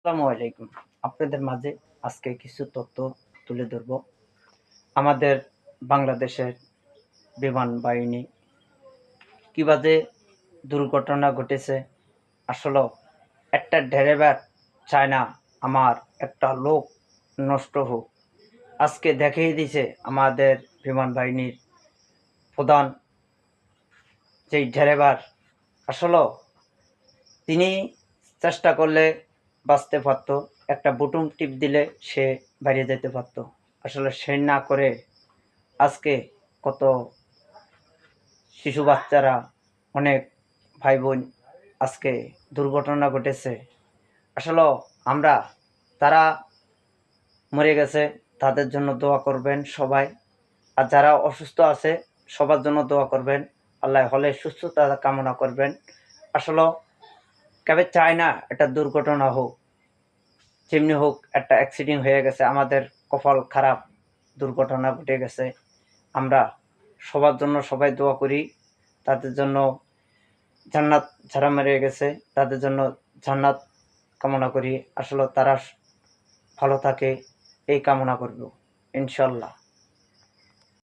আসসালামু আলাইকুম। আপনাদের মাঝে আজকে কিছু তথ্য তুলে ধরব। আমাদের বাংলাদেশের বিমান বাহিনী কিভাবে দুর্ঘটনা ঘটেছে। আসলেও একটা ড্রাইভার চায় না আমার একটা লোক নষ্ট হোক। আজকে দেখিয়ে দিছে আমাদের বিমান বাহিনীর প্রধান যেই ড্রাইভার, আসলেও তিনি চেষ্টা করলে বাঁচতে পারত। একটা বুটুম টিপ দিলে সে বাইরে যেতে পারত। আসলে সে না করে আজকে কত শিশু বাচ্চারা, অনেক ভাই বোন আজকে দুর্ঘটনা ঘটেছে। আসলে আমরা তারা মরে গেছে, তাদের জন্য দোয়া করবেন সবাই। আর যারা অসুস্থ আছে সবার জন্য দোয়া করবেন। আল্লাহ হলে সুস্থতা কামনা করবেন। আসলে কেবে চায় না একটা দুর্ঘটনা হোক, যেমনি হোক একটা অ্যাক্সিডেন্ট হয়ে গেছে, আমাদের কপাল খারাপ, দুর্ঘটনা ঘটে গেছে। আমরা সবার জন্য সবাই দোয়া করি, তাদের জন্য জান্নাত, যারা মেরে গেছে তাদের জন্য জান্নাত কামনা করি। আসলে তারা ভালো থাকে এই কামনা করব ইনশাল্লাহ।